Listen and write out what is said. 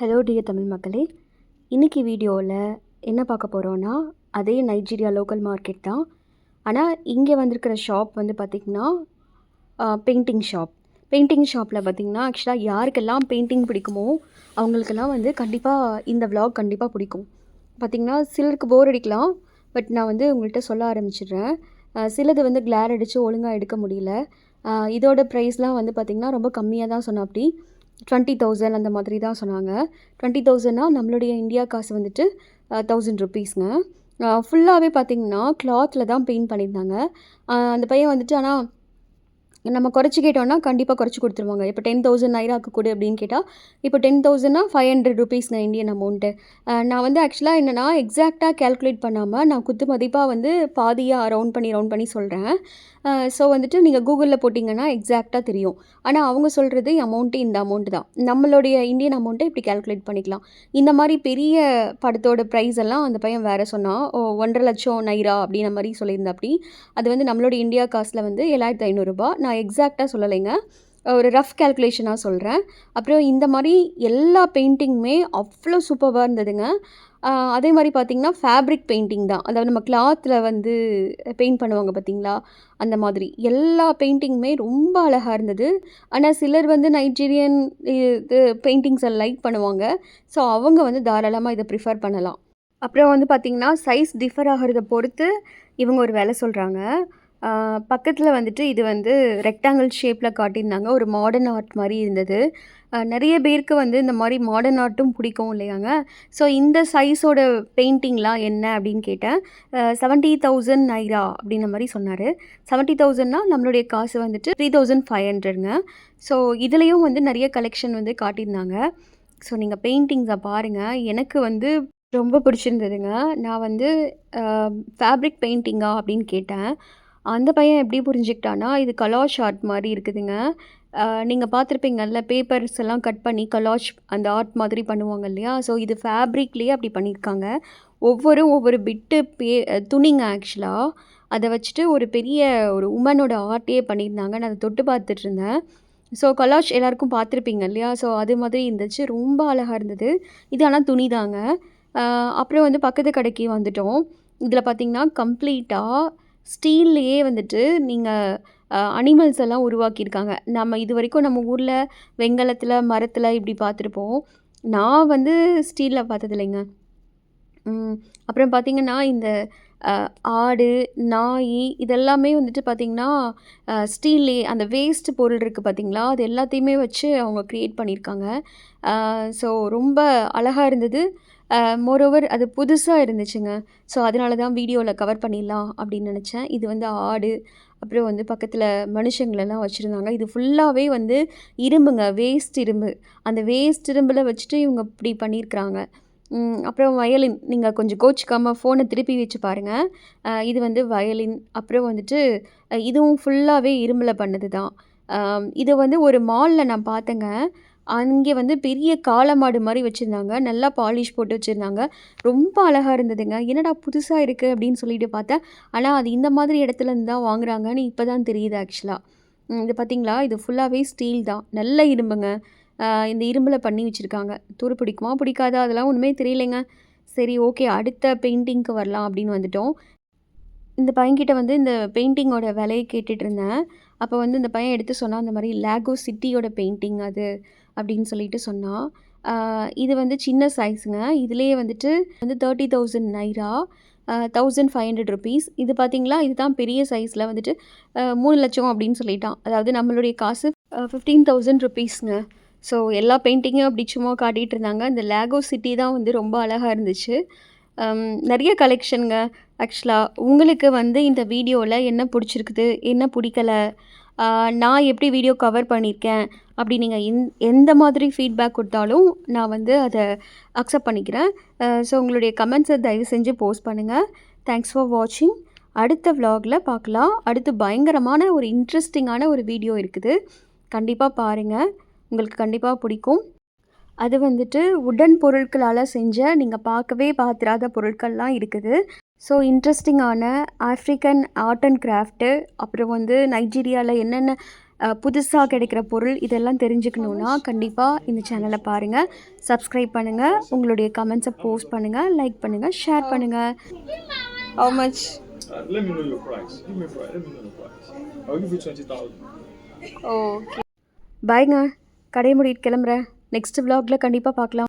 Hello dear Tamil மக்களே, இன்றைக்கி வீடியோவில் என்ன பார்க்க போகிறோன்னா, அதே நைஜீரியா லோக்கல் மார்க்கெட் தான். ஆனால் இங்கே வந்திருக்கிற ஷாப் வந்து பார்த்திங்கன்னா பெயிண்டிங் ஷாப். பெயிண்டிங் ஷாப்பில் பார்த்திங்கன்னா ஆக்சுவலாக யாருக்கெல்லாம் பெயிண்டிங் பிடிக்குமோ அவங்களுக்கெல்லாம் வந்து கண்டிப்பாக இந்த விலாக் கண்டிப்பாக பிடிக்கும். பார்த்திங்கன்னா சிலருக்கு போர் அடிக்கலாம், பட் நான் வந்து உங்கள்கிட்ட சொல்ல ஆரம்பிச்சிடுறேன். சிலது வந்து கிளார் அடித்து ஒழுங்காக எடுக்க முடியல. இதோட ப்ரைஸ்லாம் வந்து பார்த்திங்கன்னா ரொம்ப கம்மியாக தான் சொன்னாப்படி 20,000 அந்த மாதிரி தான் சொன்னாங்க. 20,000னா நம்மளுடைய இந்தியா காசு வந்துட்டு 1000 ருபீஸ்ங்க. ஃபுல்லாகவே பார்த்திங்கன்னா கிளாத்தில் தான் பெயிண்ட் பண்ணியிருந்தாங்க. அந்த பையன் வந்துட்டு ஆனால் நம்ம குறைச்சி கேட்டோன்னா கண்டிப்பாக குறைச்சி கொடுத்துருவாங்க. இப்போ 10,000 நைராக்கு கொடு அப்படின்னு கேட்டால், இப்போ 10,000னா 500 ருபீஸ்ங்க இந்தியன் அமௌண்ட்டு. நான் வந்து ஆக்சுவலாக என்னென்னா எக்ஸாக்டாக கேல்குலேட் பண்ணாமல் நான் குத்து மதிப்பாக வந்து பாதியாக ரவுண்ட் பண்ணி சொல்கிறேன். ஸோ வந்துட்டு நீங்கள் கூகுளில் போட்டிங்கன்னா எக்ஸாக்டாக தெரியும். ஆனால் அவங்க சொல்கிறது அமௌண்ட்டு இந்த அமௌண்ட்டு தான். நம்மளுடைய இந்தியன் அமௌண்ட்டை இப்படி கேல்குலேட் பண்ணிக்கலாம். இந்த மாதிரி பெரிய படத்தோட ப்ரைஸ் எல்லாம் அந்த பையன் வேறு சொன்னான். 1,50,000 நைரா அப்படின்ற மாதிரி சொல்லியிருந்தா. அப்படி அது வந்து நம்மளோட இந்தியா காசில் வந்து 7,500 ரூபா. நான் எக்ஸாக்டாக சொல்லலைங்க, ஒரு ரஃப் கேல்குலேஷனாக சொல்கிறேன். அப்புறம் இந்த மாதிரி எல்லா பெயிண்டிங்குமே அவ்வளோ சூப்பராக இருந்ததுங்க. அதே மாதிரி பார்த்திங்கன்னா ஃபேப்ரிக் பெயிண்டிங் தான். அதாவது நம்ம கிளாத்தில் வந்து பெயிண்ட் பண்ணுவாங்க பார்த்திங்களா, அந்த மாதிரி எல்லா பெயிண்டிங்குமே ரொம்ப அழகாக இருந்தது. ஆனால் சிலர் வந்து நைஜீரியன் இது பெயிண்டிங்ஸை லைக் பண்ணுவாங்க. ஸோ அவங்க வந்து தாராளமாக இதை ப்ரிஃபர் பண்ணலாம். அப்புறம் வந்து பார்த்திங்கன்னா சைஸ் டிஃபர் ஆகிறத பொறுத்து இவங்க ஒரு வேலை சொல்கிறாங்க. பக்கத்தில் வந்துட்டு இது வந்து ரெக்டாங்கிள் ஷேப்பில் காட்டியிருந்தாங்க. ஒரு மாடர்ன் ஆர்ட் மாதிரி இருந்தது. நிறைய பேருக்கு வந்து இந்த மாதிரி மாடர்ன் ஆர்ட்டும் பிடிக்கும் இல்லையாங்க. ஸோ இந்த சைஸோட பெயிண்டிங்லாம் என்ன அப்படின்னு கேட்டேன். 70,000 நைரா அப்படின்ற மாதிரி சொன்னார். 70,000னா நம்மளுடைய காசு வந்துட்டு 3,500ங்க. ஸோ இதுலேயும் வந்து நிறைய கலெக்ஷன் வந்து காட்டியிருந்தாங்க. ஸோ நீங்கள் பெயிண்டிங்ஸை பாருங்கள். எனக்கு வந்து ரொம்ப பிடிச்சிருந்ததுங்க. நான் வந்து ஃபேப்ரிக் பெயிண்டிங்கா அப்படின்னு கேட்டேன். அந்த பையன் எப்படி புரிஞ்சுக்கிட்டான்னா, இது கலாஷ் ஆர்ட் மாதிரி இருக்குதுங்க. நீங்கள் பார்த்துருப்பீங்கல்ல, பேப்பர்ஸ் எல்லாம் கட் பண்ணி கலாஷ் அந்த ஆர்ட் மாதிரி பண்ணுவாங்க இல்லையா. ஸோ இது ஃபேப்ரிக்லேயே அப்படி பண்ணியிருக்காங்க. ஒவ்வொரு பிட்டு துணிங்க ஆக்சுவலாக. அதை வச்சுட்டு ஒரு பெரிய ஒரு உமனோட ஆர்ட்டே பண்ணியிருந்தாங்க. நான் அதை தொட்டு பார்த்துட்டு இருந்தேன். ஸோ கலாஷ் எல்லாருக்கும் பார்த்துருப்பீங்க இல்லையா. ஸோ அது மாதிரி இருந்துச்சு, ரொம்ப அழகாக இருந்தது. இது ஆனால் துணி தாங்க. அப்புறம் வந்து பக்கத்து கடைக்கு வந்துட்டோம். இதில் பார்த்திங்கன்னா கம்ப்ளீட்டாக ஸ்டீல்லையே வந்துட்டு நீங்கள் அனிமல்ஸ் எல்லாம் உருவாக்கியிருக்காங்க. நம்ம இது வரைக்கும் நம்ம ஊரில் வெண்கலத்தில் மரத்தில் இப்படி பார்த்துருப்போம். நான் வந்து ஸ்டீலில் பார்த்ததில்லைங்க. அப்புறம் பார்த்திங்கன்னா இந்த ஆடு, நாய் இதெல்லாமே வந்துட்டு பார்த்திங்கன்னா ஸ்டீல்லே அந்த வேஸ்ட் பொருள் இருக்குது பார்த்திங்களா, அது எல்லாத்தையுமே வச்சு அவங்க க்ரியேட் பண்ணியிருக்காங்க. ஸோ ரொம்ப அழகாக இருந்தது. மோரோவர் அது புதுசாக இருந்துச்சுங்க. ஸோ அதனால தான் வீடியோவில் கவர் பண்ணிடலாம் அப்படின்னு நினச்சேன். இது வந்து ஆடு, அப்புறம் வந்து பக்கத்தில் மனுஷங்களெல்லாம் வச்சுருந்தாங்க. இது ஃபுல்லாகவே வந்து இரும்புங்க, வேஸ்ட் இரும்பு. அந்த வேஸ்ட் இரும்பில் வச்சுட்டு இவங்க இப்படி பண்ணியிருக்கிறாங்க. அப்புறம் வயலின், நீங்கள் கொஞ்சம் கோச்சிக்காமல் ஃபோனை திருப்பி வச்சு பாருங்கள். இது வந்து வயலின். அப்புறம் வந்துட்டு இதுவும் ஃபுல்லாகவே இரும்பில் பண்ணது தான். இது வந்து ஒரு மாலில் நான் பார்த்தேங்க. அங்கே வந்து பெரிய காளை மாடு மாதிரி வச்சுருந்தாங்க. நல்லா பாலிஷ் போட்டு வச்சுருந்தாங்க. ரொம்ப அழகாக இருந்ததுங்க. என்னடா புதுசாக இருக்குது அப்படின்னு சொல்லிட்டு பார்த்தேன். ஆனால் அது இந்த மாதிரி இடத்துலேருந்து தான் வாங்குறாங்கன்னு இப்போ தான் தெரியுது ஆக்சுவலாக. இது பார்த்திங்களா, இது ஃபுல்லாகவே ஸ்டீல் தான், நல்ல இரும்புங்க. இந்த இரும்பில் பண்ணி வச்சுருக்காங்க. துரு பிடிக்குமா பிடிக்காதா அதெல்லாம் ஒன்றுமே தெரியலைங்க. சரி, ஓகே, அடுத்த பெயிண்டிங்க்கு வரலாம் அப்படின்னு வந்துட்டோம். இந்த பையன்கிட்ட வந்து இந்த பெயிண்டிங்கோட விலையை கேட்டுட்டு இருந்தேன். அப்போ வந்து இந்த பையன் எடுத்து சொன்னான், அந்த மாதிரி லேகோ சிட்டியோட பெயிண்டிங் அது அப்படின்னு சொல்லிட்டு சொன்னான். இது வந்து சின்ன சைஸுங்க. இதுலேயே வந்துட்டு வந்து 30,000 நைரா, 1,500 ருபீஸ். இது பார்த்திங்களா, இதுதான் பெரிய சைஸில் வந்துட்டு 3,00,000 அப்படின்னு சொல்லிட்டான். அதாவது நம்மளுடைய காசு 15,000 ருபீஸுங்க. ஸோ எல்லா பெயிண்டிங்கும் அப்படி சும்மா காட்டிகிட்டு இருந்தாங்க. இந்த லேகோ சிட்டி தான் வந்து ரொம்ப அழகாக இருந்துச்சு. நிறைய கலெக்ஷனுங்க. ஆக்சுவலாக உங்களுக்கு வந்து இந்த வீடியோவில் என்ன பிடிச்சிருக்குது, என்ன பிடிக்கலை, நான் எப்படி வீடியோ கவர் பண்ணியிருக்கேன் அப்படி நீங்கள் எந்த மாதிரி ஃபீட்பேக் கொடுத்தாலும் நான் வந்து அதை அக்செப்ட் பண்ணிக்கிறேன். ஸோ உங்களுடைய கமெண்ட்ஸை தயவு செஞ்சு போஸ்ட் பண்ணுங்கள். தேங்க்ஸ் ஃபார் வாட்சிங். அடுத்த விலாகில் பார்க்கலாம். அடுத்து பயங்கரமான ஒரு இன்ட்ரெஸ்டிங்கான ஒரு வீடியோ இருக்குது, கண்டிப்பாக பாருங்கள். உங்களுக்கு கண்டிப்பாக பிடிக்கும். அது வந்துட்டு உடன் பொருட்களால் செஞ்ச நீங்கள் பார்த்துராத பொருட்கள்லாம் இருக்குது. ஸோ இன்ட்ரெஸ்டிங்கான ஆஃப்ரிக்கன் ஆர்ட் அண்ட் கிராஃப்ட்டு, அப்புறம் வந்து நைஜீரியாவில் என்னென்ன புதுசாக கிடைக்கிற பொருள் இதெல்லாம் தெரிஞ்சுக்கணுன்னா கண்டிப்பாக இந்த சேனலை பாருங்கள், சப்ஸ்கிரைப் பண்ணுங்கள், உங்களுடைய கமெண்ட்ஸை போஸ்ட் பண்ணுங்கள், லைக் பண்ணுங்கள், ஷேர் பண்ணுங்கள். How much? Let me know your price. Give me a price. Let me know your price. I'll give you 20,000. Okay, பாய்ங்க. கடையை மூடிட்டு கிளம்புறேன். நெக்ஸ்ட் vlogல கண்டிப்பாக பார்க்கலாம்.